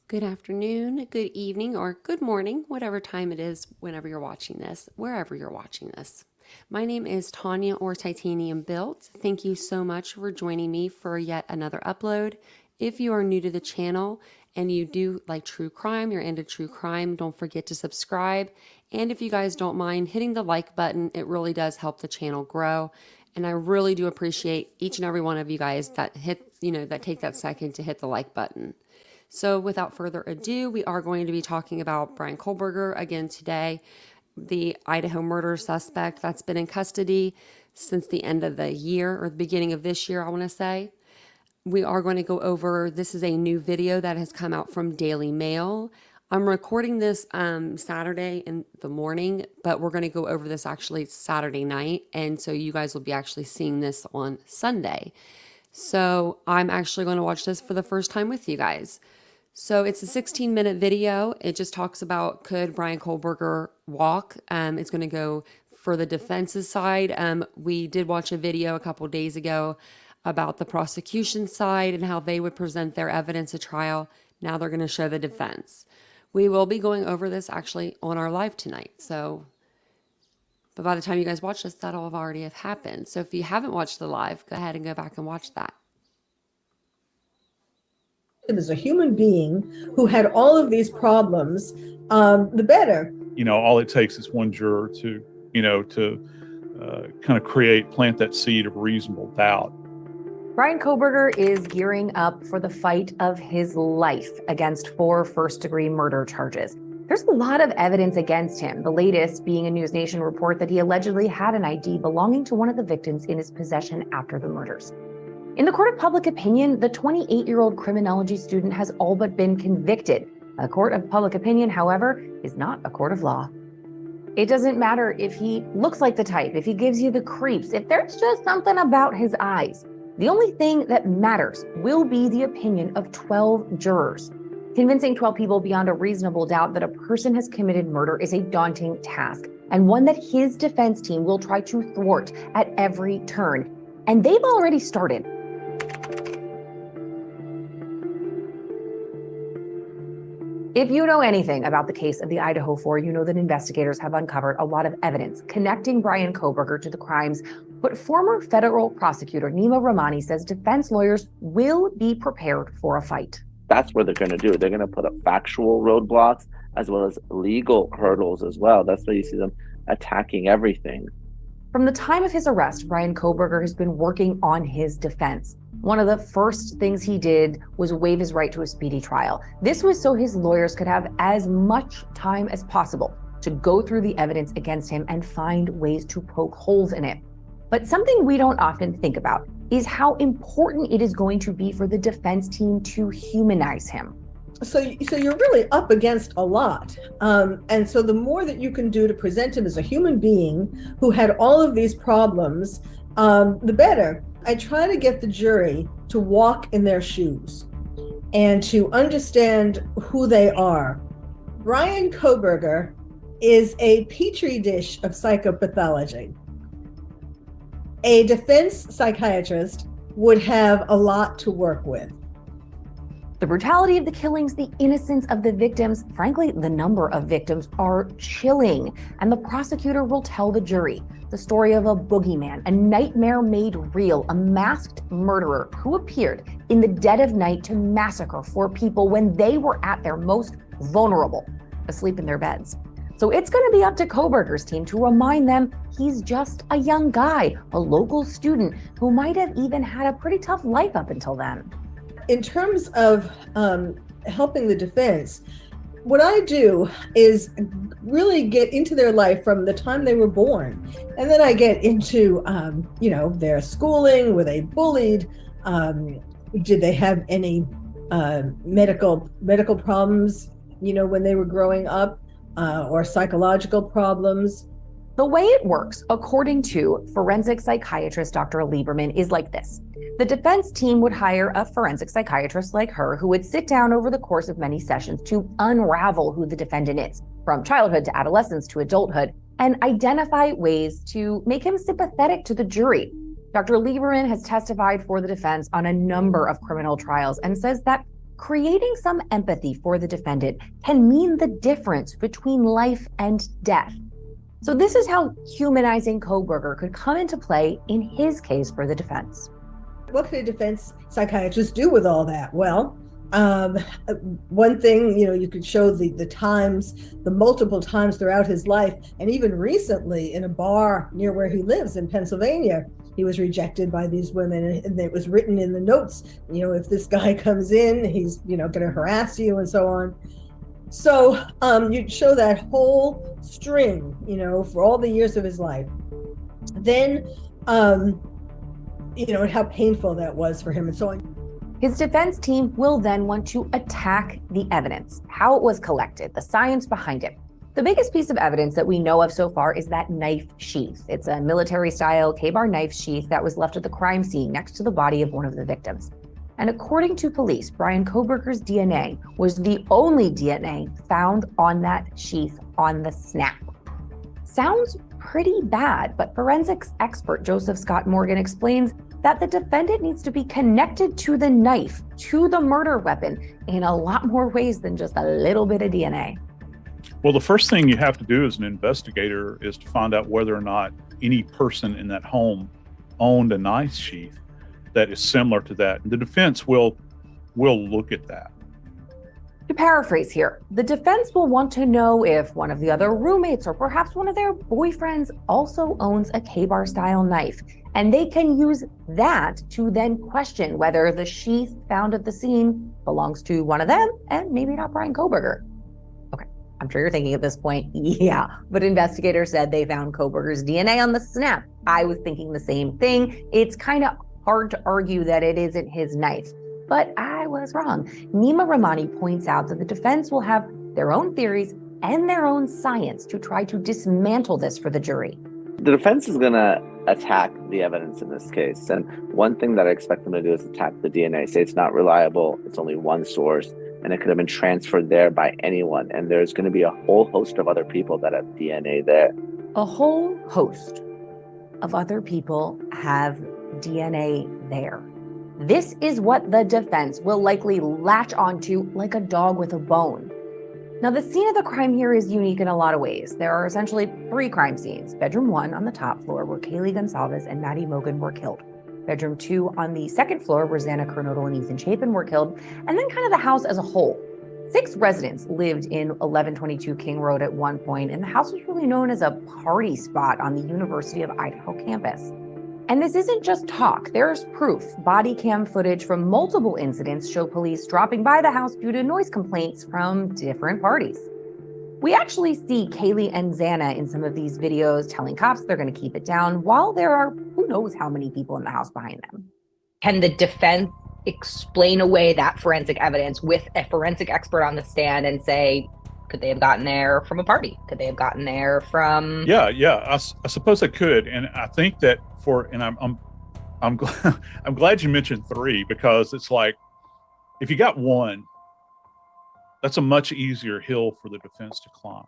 Good afternoon, good evening, or good morning, whatever time it is, whenever you're watching this, wherever you're watching this. My name is Tanya or TitaniumBuilt. Thank you so much for joining me for yet another upload. If you are new to the channel and you do like true crime, you're into true crime, don't forget to subscribe. And if you guys don't mind hitting the like button, it really does help the channel grow. And I really do appreciate each and every one of you guys that that take that second to hit the like button. So without further ado, we are going to be talking about Bryan Kohberger again today, the Idaho murder suspect that's been in custody since the end of the year or the beginning of this year, I want to say. We are going to go over, this is a new video that has come out from Daily Mail. I'm recording this Saturday in the morning, but we're going to go over this actually Saturday night. And so you guys will be actually seeing this on Sunday. So I'm actually going to watch this for the first time with you guys. So it's a 16-minute video. It just talks about, could Bryan Kohberger walk? It's going to go for the defense's side. We did watch a video a couple days ago about the prosecution side and how they would present their evidence at trial. Now they're going to show the defense. We will be going over this actually on our live tonight. But by the time you guys watch this, that'll have already have happened. So if you haven't watched the live, go ahead and go back and watch that. As a human being who had all of these problems, the better. All it takes is one juror to, kind of plant that seed of reasonable doubt. Bryan Kohberger is gearing up for the fight of his life against 4 first-degree murder charges. There's a lot of evidence against him, the latest being a News Nation report that he allegedly had an ID belonging to one of the victims in his possession after the murders. In the court of public opinion, the 28-year-old criminology student has all but been convicted. A court of public opinion, however, is not a court of law. It doesn't matter if he looks like the type, if he gives you the creeps, if there's just something about his eyes. The only thing that matters will be the opinion of 12 jurors. Convincing 12 people beyond a reasonable doubt that a person has committed murder is a daunting task, and one that his defense team will try to thwart at every turn. And they've already started. If you know anything about the case of the IdahoFour, you know that investigators have uncovered a lot of evidence connecting Bryan Kohberger to the crimes, but former federal prosecutor Nima Rahmani says defense lawyers will be prepared for a fight. That's what they're going to do. They're going to put up factual roadblocks as well as legal hurdles as well. That's why you see them attacking everything. From the time of his arrest, Bryan Kohberger has been working on his defense. One of the first things he did was waive his right to a speedy trial. This was so his lawyers could have as much time as possible to go through the evidence against him and find ways to poke holes in it. But something we don't often think about is how important it is going to be for the defense team to humanize him. So you're really up against a lot. And so the more that you can do to present him as a human being who had all of these problems, the better. I try to get the jury to walk in their shoes and to understand who they are. Bryan Kohberger is a petri dish of psychopathology. A defense psychiatrist would have a lot to work with. The brutality of the killings, the innocence of the victims, frankly, the number of victims are chilling. And the prosecutor will tell the jury the story of a boogeyman, a nightmare made real, a masked murderer who appeared in the dead of night to massacre 4 people when they were at their most vulnerable, asleep in their beds. So it's going to be up to Kohberger's team to remind them he's just a young guy, a local student who might have even had a pretty tough life up until then. In terms of helping the defense, what I do is really get into their life from the time they were born. And then I get into, their schooling. Were they bullied? Did they have any medical problems, when they were growing up, or psychological problems? The way it works, according to forensic psychiatrist Dr. Lieberman, is like this. The defense team would hire a forensic psychiatrist like her who would sit down over the course of many sessions to unravel who the defendant is, from childhood to adolescence to adulthood, and identify ways to make him sympathetic to the jury. Dr. Lieberman has testified for the defense on a number of criminal trials and says that creating some empathy for the defendant can mean the difference between life and death. So this is how humanizing Kohberger could come into play in his case for the defense. What could a defense psychiatrist do with all that? Well, one thing, you could show the multiple times throughout his life, and even recently in a bar near where he lives in Pennsylvania, he was rejected by these women, and it was written in the notes, if this guy comes in, he's, going to harass you and so on. So you'd show that whole string, for all the years of his life. Then, how painful that was for him and so on. His defense team will then want to attack the evidence, how it was collected, the science behind it. The biggest piece of evidence that we know of so far is that knife sheath. It's a military-style K-bar knife sheath that was left at the crime scene next to the body of one of the victims. And according to police, Bryan Kohberger's DNA was the only DNA found on that sheath on the snap. Sounds pretty bad, but forensics expert Joseph Scott Morgan explains that the defendant needs to be connected to the knife, to the murder weapon, in a lot more ways than just a little bit of DNA. Well, the first thing you have to do as an investigator is to find out whether or not any person in that home owned a knife sheath that is similar to that. And the defense will look at that. To paraphrase here, the defense will want to know if one of the other roommates or perhaps one of their boyfriends also owns a K-bar style knife. And they can use that to then question whether the sheath found at the scene belongs to one of them and maybe not Bryan Kohberger. Okay, I'm sure you're thinking at this point, yeah, but investigators said they found Kohberger's DNA on the snap. I was thinking the same thing. It's kind of hard to argue that it isn't his knife, but I was wrong. Nima Rahmani points out that the defense will have their own theories and their own science to try to dismantle this for the jury. The defense is going to attack the evidence in this case. And one thing that I expect them to do is attack the DNA, say it's not reliable, it's only one source, and it could have been transferred there by anyone. And there's going to be a whole host of other people that have DNA there. A whole host of other people have DNA there. This is what the defense will likely latch onto like a dog with a bone. Now, the scene of the crime here is unique in a lot of ways. There are essentially three crime scenes. Bedroom 1 on the top floor where Kaylee Goncalves and Maddie Mogan were killed. Bedroom 2 on the second floor where Xana Kernodle and Ethan Chapin were killed. And then kind of the house as a whole. 6 residents lived in 1122 King Road at one point, and the house was really known as a party spot on the University of Idaho campus. And this isn't just talk, there's proof. Body cam footage from multiple incidents show police dropping by the house due to noise complaints from different parties. We actually see Kaylee and Xana in some of these videos telling cops they're going to keep it down while there are who knows how many people in the house behind them. Can the defense explain away that forensic evidence with a forensic expert on the stand and say, could they have gotten there from a party? Could they have gotten there from? Yeah. I suppose I could, and I think that I'm glad I'm glad you mentioned 3, because it's like if you got one, that's a much easier hill for the defense to climb.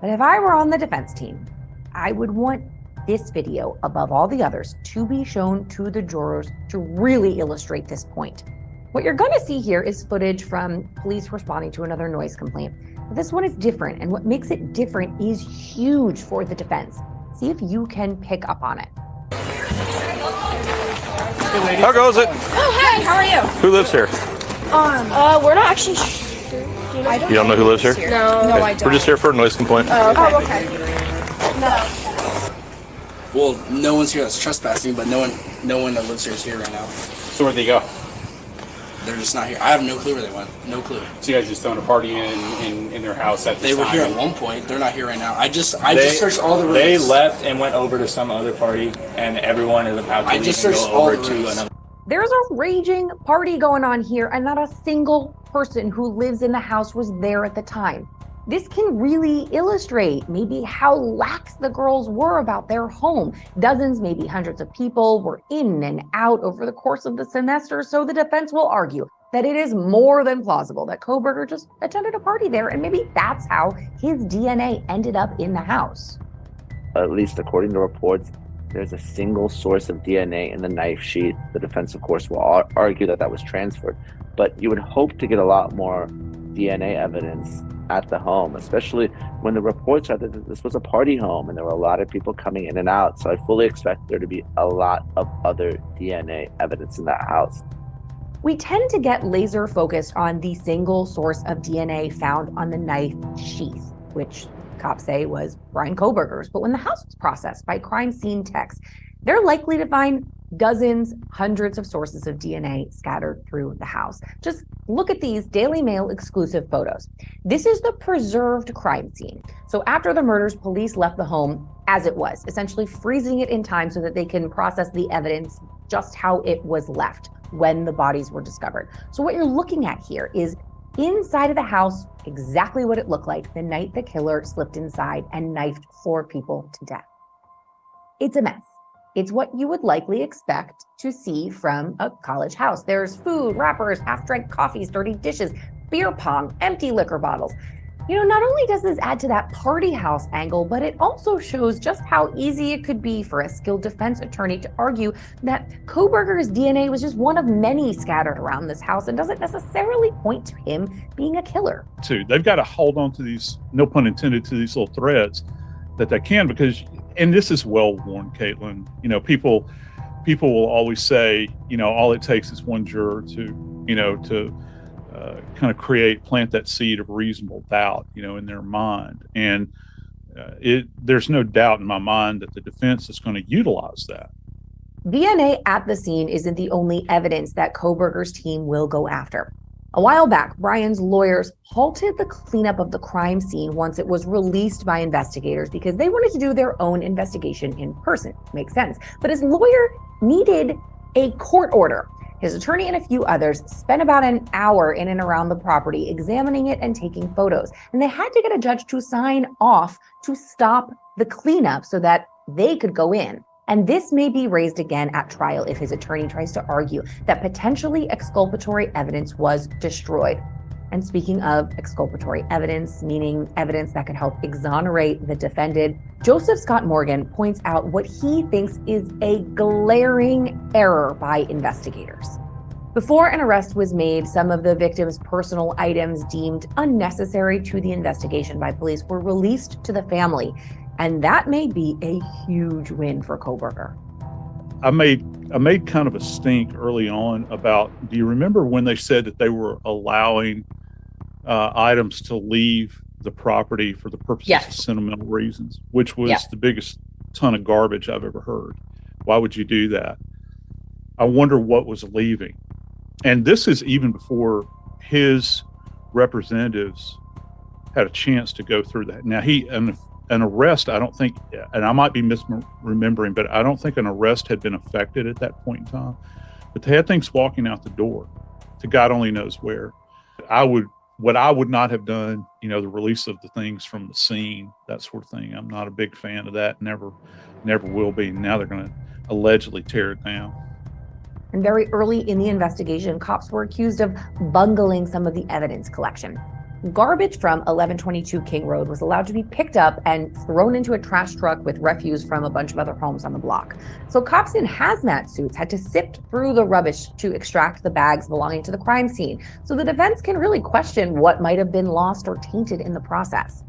But if I were on the defense team, I would want this video above all the others to be shown to the jurors to really illustrate this point. What you're going to see here is footage from police responding to another noise complaint. But this one is different, and what makes it different is huge for the defense. See if you can pick up on it. How goes it? Oh, hi, how are you? Who lives here? We're not actually sure. You don't know who lives here? No, Okay. I don't. We're just here for a noise complaint. Oh, okay. No. Well, no one's here that's trespassing, but no one that lives here is here right now. So where'd they go? They're just not here. I have no clue where they went. No clue. So you guys just throwing a party in their house at this They were time? here at one point. They're not here right now. I just searched all the rooms. They left and went over to some other party, and everyone is about to I leave just and searched go all over the to rooms. another. There's a raging party going on here, and not a single person who lives in the house was there at the time. This can really illustrate maybe how lax the girls were about their home. Dozens, maybe hundreds of people were in and out over the course of the semester, so the defense will argue that it is more than plausible that Kohberger just attended a party there, and maybe that's how his DNA ended up in the house. At least according to reports, there's a single source of DNA in the knife sheath. The defense, of course, will argue that that was transferred. but you would hope to get a lot more DNA evidence at the home, especially when the reports are that this was a party home and there were a lot of people coming in and out. So I fully expect there to be a lot of other DNA evidence in that house. We tend to get laser focused on the single source of DNA found on the knife sheath, which cops say was Bryan Kohberger's. But when the house was processed by crime scene techs, they're likely to find dozens, hundreds of sources of DNA scattered through the house. Just look at these Daily Mail exclusive photos. This is the preserved crime scene. So after the murders, police left the home as it was, essentially freezing it in time so that they can process the evidence just how it was left when the bodies were discovered. So what you're looking at here is inside of the house, exactly what it looked like the night the killer slipped inside and knifed 4 people to death. It's a mess. It's what you would likely expect to see from a college house. There's food, wrappers, half-drank coffees, dirty dishes, beer pong, empty liquor bottles. You know, not only does this add to that party house angle, but it also shows just how easy it could be for a skilled defense attorney to argue that Kohberger's DNA was just one of many scattered around this house and doesn't necessarily point to him being a killer. They've got to hold on to these, no pun intended, to these little threads that they can, because, and this is well worn, Caitlyn, you know, people will always say, you know, all it takes is one juror to, you know, to kind of plant that seed of reasonable doubt, you know, in their mind. And there's no doubt in my mind that the defense is going to utilize that. DNA at the scene isn't the only evidence that Kohberger's team will go after. A while back, Bryan's lawyers halted the cleanup of the crime scene once it was released by investigators because they wanted to do their own investigation in person. Makes sense. But his lawyer needed a court order. His attorney and a few others spent about an hour in and around the property examining it and taking photos. And they had to get a judge to sign off to stop the cleanup so that they could go in. And this may be raised again at trial if his attorney tries to argue that potentially exculpatory evidence was destroyed. And speaking of exculpatory evidence, meaning evidence that could help exonerate the defendant, Joseph Scott Morgan points out what he thinks is a glaring error by investigators. Before an arrest was made, some of the victim's personal items deemed unnecessary to the investigation by police were released to the family. And that may be a huge win for Kohberger. I made kind of a stink early on about, do you remember when they said that they were allowing items to leave the property for the purposes of sentimental reasons, which was the biggest ton of garbage I've ever heard. Why would you do that? I wonder what was leaving. And this is even before his representatives had a chance to go through that. Now, an arrest, I don't think, and I might be misremembering, but I don't think an arrest had been effected at that point in time. But they had things walking out the door to God only knows where. What I would not have done, you know, the release of the things from the scene, that sort of thing. I'm not a big fan of that. Never will be. Now they're going to allegedly tear it down. And very early in the investigation, cops were accused of bungling some of the evidence collection. Garbage from 1122 King Road was allowed to be picked up and thrown into a trash truck with refuse from a bunch of other homes on the block. So cops in hazmat suits had to sift through the rubbish to extract the bags belonging to the crime scene. So the defense can really question what might have been lost or tainted in the process.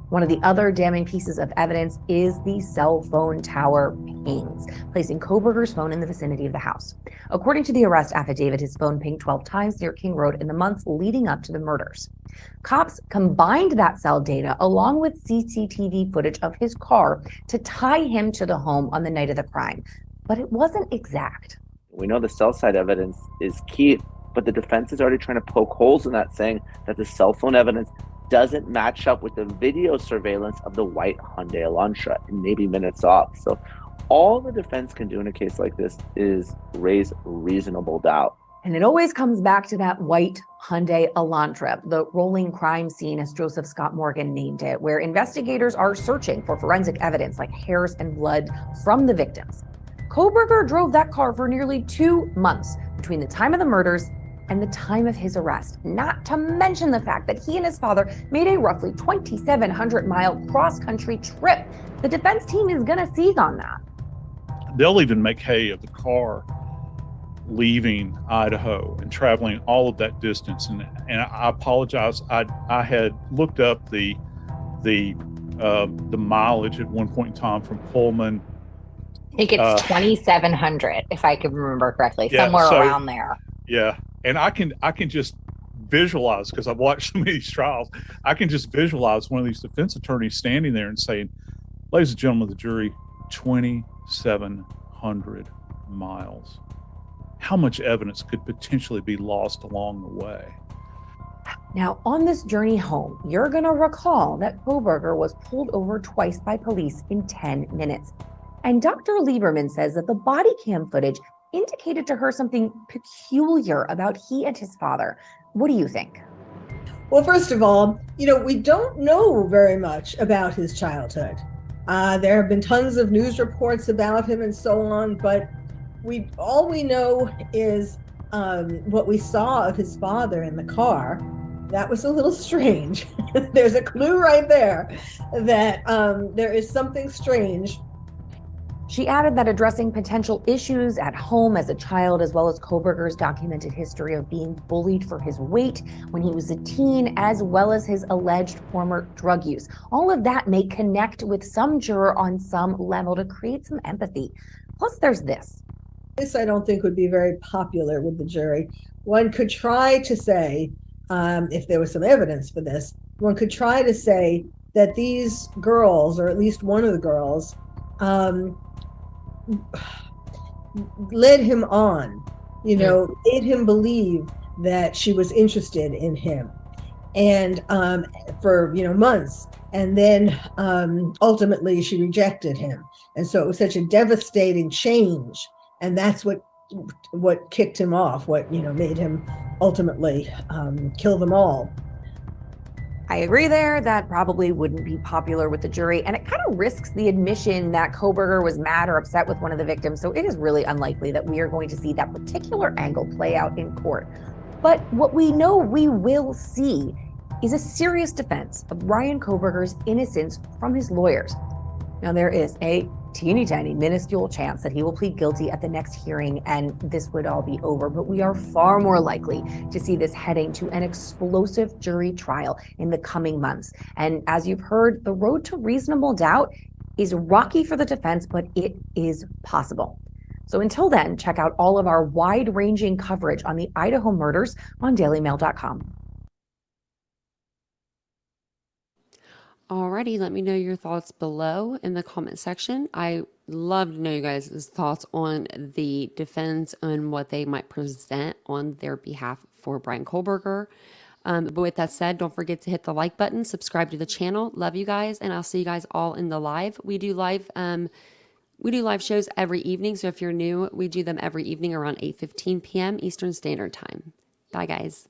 One of the other damning pieces of evidence is the cell phone tower pings, placing Kohberger's phone in the vicinity of the house. According to the arrest affidavit, his phone pinged 12 times near King Road in the months leading up to the murders. Cops combined that cell data along with CCTV footage of his car to tie him to the home on the night of the crime, but it wasn't exact. We know the cell site evidence is key, but the defense is already trying to poke holes in that, saying that the cell phone evidence doesn't match up with the video surveillance of the white Hyundai Elantra and maybe minutes off. So all the defense can do in a case like this is raise reasonable doubt. And it always comes back to that white Hyundai Elantra, the rolling crime scene, as Joseph Scott Morgan named it, where investigators are searching for forensic evidence like hairs and blood from the victims. Kohberger drove that car for nearly 2 months between the time of the murders and the time of his arrest, not to mention the fact that he and his father made a roughly 2,700-mile cross-country trip. The defense team is going to seize on that. They'll even make hay of the car leaving Idaho and traveling all of that distance. And I apologize. I had looked up the mileage at one point in time from Pullman. I think it's 2,700, if I can remember correctly, somewhere around there. Yeah, and I can just visualize, because I've watched so many of these trials. I can just visualize one of these defense attorneys standing there and saying, "Ladies and gentlemen of the jury, 2,700 miles. How much evidence could potentially be lost along the way?" Now, on this journey home, you're going to recall that Kohberger was pulled over twice by police in 10 minutes. And Dr. Lieberman says that the body cam footage indicated to her something peculiar about he and his father. What do you think? Well, first of all, we don't know very much about his childhood. There have been tons of news reports about him and so on, but all we know is what we saw of his father in the car. That was a little strange. There's a clue right there that there is something strange. She added that addressing potential issues at home as a child, as well as Kohberger's documented history of being bullied for his weight when he was a teen, as well as his alleged former drug use, all of that may connect with some juror on some level to create some empathy. Plus, there's this. This I don't think would be very popular with the jury. One could try to say, if there was some evidence for this, one could try to say that these girls, or at least one of the girls, led him on, made him believe that she was interested in him, and for months, and then ultimately she rejected him, and so it was such a devastating change, and that's what kicked him off, what made him ultimately kill them all. I agree there. That probably wouldn't be popular with the jury, and it kind of risks the admission that Kohberger was mad or upset with one of the victims, so it is really unlikely that we are going to see that particular angle play out in court. But what we know we will see is a serious defense of Bryan Kohberger's innocence from his lawyers. Now, there is a teeny tiny minuscule chance that he will plead guilty at the next hearing and this would all be over, but we are far more likely to see this heading to an explosive jury trial in the coming months. And as you've heard, the road to reasonable doubt is rocky for the defense, but it is possible. So until then, check out all of our wide-ranging coverage on the Idaho murders on dailymail.com. Alrighty, let me know your thoughts below in the comment section. I love to know you guys' thoughts on the defense and what they might present on their behalf for Bryan Kohberger. But with that said, don't forget to hit the like button, subscribe to the channel. Love you guys, and I'll see you guys all in the live. We do live shows every evening, so if you're new, we do them every evening around 8:15 p.m. Eastern Standard Time. Bye, guys.